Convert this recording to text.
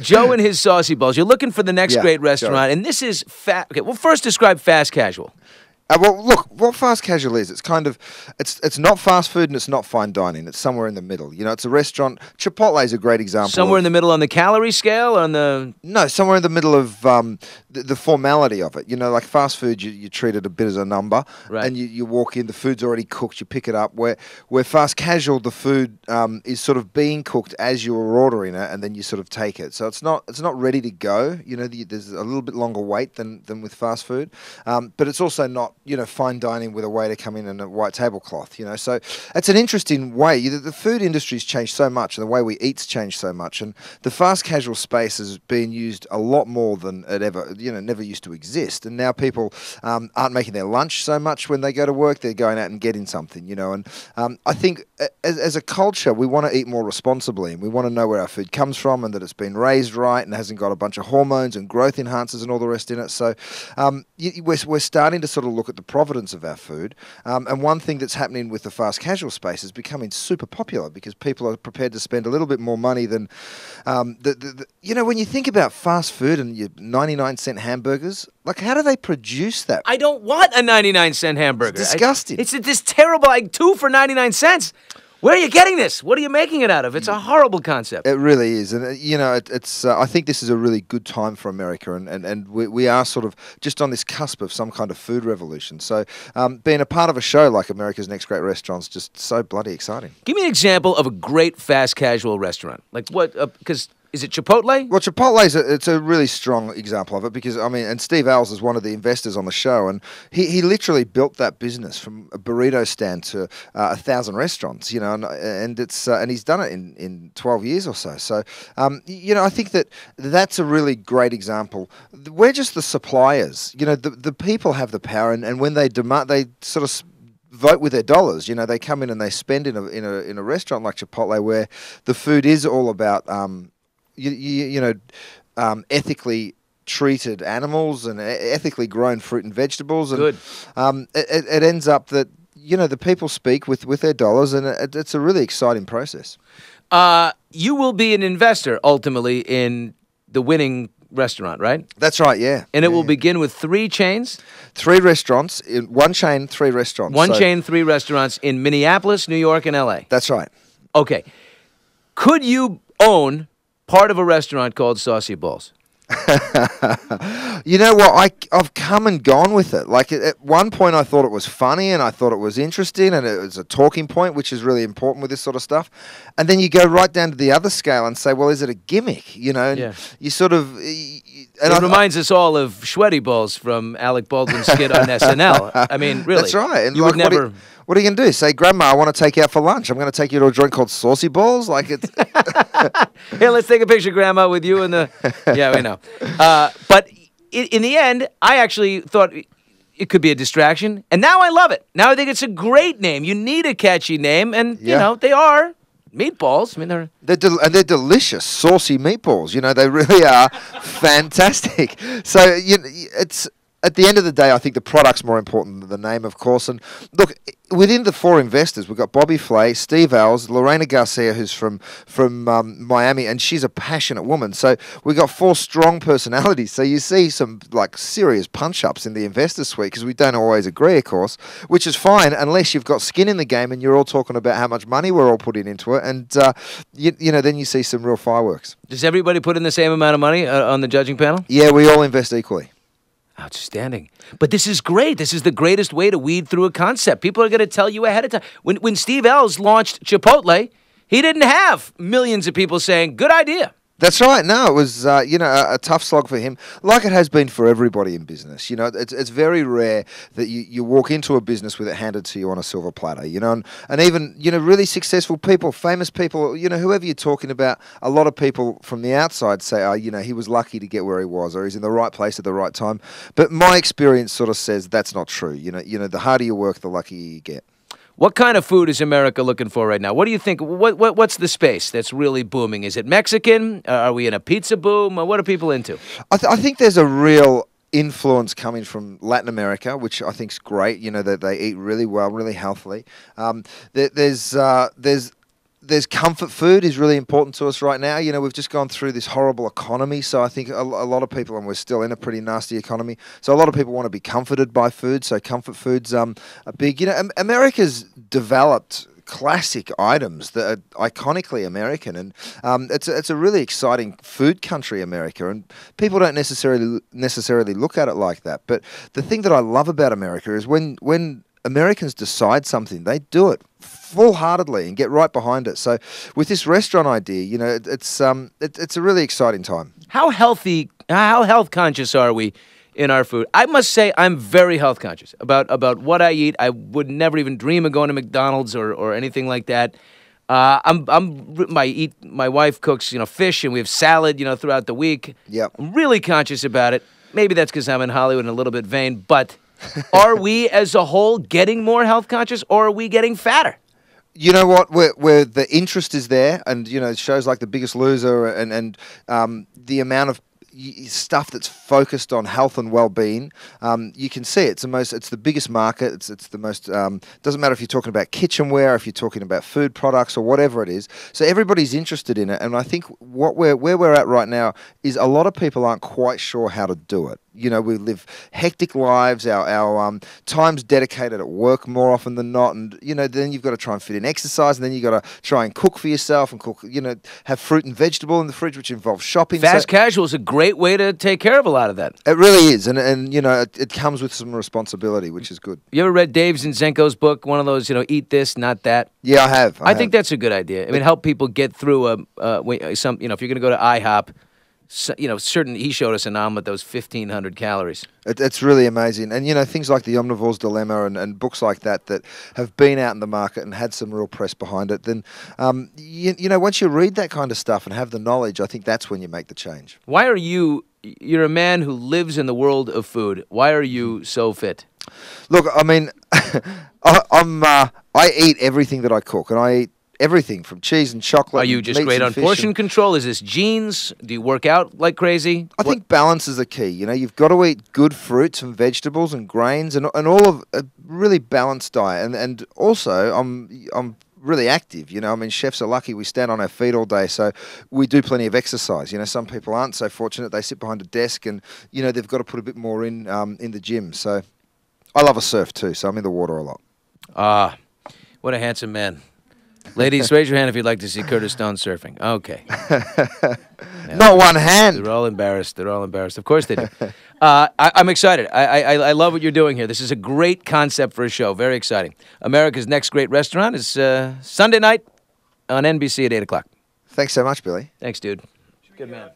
Joe and his saucy balls. You're looking for the next Yeah, great restaurant, and this is Okay, well, first describe fast casual. Well, look, what fast casual is, it's not fast food and it's not fine dining. It's somewhere in the middle. You know, it's a restaurant. Chipotle is a great example. Somewhere in the middle on the calorie scale, on the... No, somewhere in the middle of the formality of it. You know, like fast food, you treat it a bit as a number. Right. And you walk in, the food's already cooked, you pick it up. Where fast casual, the food is sort of being cooked as you're ordering it, and then you sort of take it. So it's not ready to go. You know, there's a little bit longer wait than with fast food. But it's also not, you know, fine dining with a waiter come in and a white tablecloth, you know. So it's an interesting way. The food industry's changed so much, and the way we eat's changed so much, and the fast casual space has been used a lot more than it ever, you know, never used to exist. And now people aren't making their lunch so much when they go to work. They're going out and getting something, you know. And I think as a culture, we want to eat more responsibly, and we want to know where our food comes from and that it's been raised right and hasn't got a bunch of hormones and growth enhancers and all the rest in it. So we're starting to sort of look at the providence of our food. And one thing that's happening with the fast casual space is becoming super popular because people are prepared to spend a little bit more money than, you know, when you think about fast food and your 99-cent hamburgers, like, how do they produce that? I don't want a 99-cent hamburger. It's disgusting. It's this terrible, like, 2 for 99 cents. Where are you getting this? What are you making it out of? It's a horrible concept. It really is. And, you know, it's. I think this is a really good time for America, and we are sort of just on this cusp of some kind of food revolution. So being a part of a show like America's Next Great Restaurants is just so bloody exciting. Give me an example of a great fast casual restaurant. Like what, because... Is it Chipotle? Well, Chipotle it's a really strong example of it because, I mean, and Steve Ells is one of the investors on the show, and he literally built that business from a burrito stand to 1,000 restaurants, you know, and it's and he's done it in 12 years or so. So, you know, I think that's a really great example. We're just the suppliers. You know, the people have the power, and when they demand, they sort of vote with their dollars. You know, they come in and they spend in a restaurant like Chipotle where the food is all about ethically treated animals and ethically grown fruit and vegetables. And, Good. It ends up that, you know, the people speak with their dollars, and it's a really exciting process. You will be an investor ultimately in the winning restaurant, right? That's right, yeah. And it will begin with 3 chains? 3 restaurants, one chain, 3 restaurants. One chain, 3 restaurants in Minneapolis, New York, and L.A. That's right. Okay. Could you own part of a restaurant called Saucy Balls? You know what? I've come and gone with it. Like at one point, I thought it was funny and I thought it was interesting and it was a talking point, which is really important with this sort of stuff. And then you go right down to the other scale and say, well, is it a gimmick? You know, and you sort of. It reminds us all of Sweaty Balls from Alec Baldwin's skit on SNL. I mean, really. That's right. And you would never. What are you going to do? Say, Grandma, I want to take you out for lunch. I'm going to take you to a joint called Saucy Balls? Like it's... Here, let's take a picture, Grandma, with you and the... Yeah, we know. But in the end, I actually thought it could be a distraction. And now I love it. Now I think it's a great name. You need a catchy name. And, you know, they are meatballs. I mean, they're delicious, saucy meatballs. You know, they really are fantastic. So, it's... At the end of the day, I think the product's more important than the name, of course. And look, within the 4 investors, we've got Bobby Flay, Steve Ells, Lorena Garcia, who's from Miami, and she's a passionate woman. So we've got 4 strong personalities. So you see some like serious punch-ups in the investor suite because we don't always agree, of course, which is fine unless you've got skin in the game and you're all talking about how much money we're all putting into it. And, you know, then you see some real fireworks. Does everybody put in the same amount of money on the judging panel? Yeah, we all invest equally. Outstanding. But this is great. This is the greatest way to weed through a concept. People are going to tell you ahead of time. When Steve Ells launched Chipotle, he didn't have millions of people saying, good idea. That's right. No, it was, you know, a tough slog for him, like it has been for everybody in business. You know, it's very rare that you walk into a business with it handed to you on a silver platter, you know, and even, you know, really successful people, famous people, you know, whoever you're talking about, a lot of people from the outside say, oh, you know, he was lucky to get where he was or he's in the right place at the right time. But my experience sort of says that's not true. You know, the harder you work, the luckier you get. What kind of food is America looking for right now? What do you think? What's the space that's really booming? Is it Mexican? Are we in a pizza boom? What are people into? I think there's a real influence coming from Latin America, which I think is great. You know, that they eat really well, really healthily. There's there's comfort food is really important to us right now. You know, we've just gone through this horrible economy, so I think a lot of people, and we're still in a pretty nasty economy, so a lot of people want to be comforted by food, so comfort food's are big. You know, America's developed classic items that are iconically American, and it's a really exciting food country, America, and people don't necessarily look at it like that. But the thing that I love about America is when Americans decide something, they do it full-heartedly and get right behind it. So with this restaurant idea, you know, it's a really exciting time. How health conscious are we in our food? I must say I'm very health conscious about what I eat. I would never even dream of going to McDonald's or anything like that. My wife cooks, you know, fish, and we have salad, you know, throughout the week. Yep. I'm really conscious about it. Maybe that's because I'm in Hollywood and a little bit vain, but are we as a whole getting more health conscious, or are we getting fatter? You know what? Where the interest is there, and you know, shows like The Biggest Loser and the amount of stuff that's focused on health and well-being, you can see it's the biggest market. It's the most. Doesn't matter if you're talking about kitchenware, if you're talking about food products or whatever it is. So everybody's interested in it, and I think where we're at right now is a lot of people aren't quite sure how to do it. You know, we live hectic lives. Our time's dedicated at work more often than not, and you know, then you've got to try and fit in exercise, and then you've got to try and cook for yourself and cook. You know, have fruit and vegetable in the fridge, which involves shopping. Fast casual is a great way to take care of a lot of that. It really is, and you know, it comes with some responsibility, which is good. You ever read Dave Zinczenko's book? One of those, you know, eat this, not that. Yeah, I have. I think that's a good idea. I mean, help people get through you know, if you're going to go to IHOP. So, you know, he showed us an omelet that was 1,500 calories. It's really amazing. And, you know, things like The Omnivore's Dilemma and books like that have been out in the market and had some real press behind it, then, you know, once you read that kind of stuff and have the knowledge, I think that's when you make the change. Why are you're a man who lives in the world of food. Why are you so fit? Look, I mean, I eat everything that I cook, and I eat everything from cheese and chocolate. Are you just great on portion control? Is this genes? Do you work out like crazy? I think balance is the key. You know, you've got to eat good fruits and vegetables and grains and all of a really balanced diet. And also, I'm really active. You know, I mean, chefs are lucky we stand on our feet all day, so we do plenty of exercise. You know, some people aren't so fortunate. They sit behind a desk and, you know, they've got to put a bit more in the gym. So I love a surf too, so I'm in the water a lot. What a handsome man. Ladies, raise your hand if you'd like to see Curtis Stone surfing. Okay. Not one hand. They're all embarrassed. Of course they do. I'm excited. I love what you're doing here. This is a great concept for a show. Very exciting. America's Next Great Restaurant is Sunday night on NBC at 8 o'clock. Thanks so much, Billy. Thanks, dude. Good man.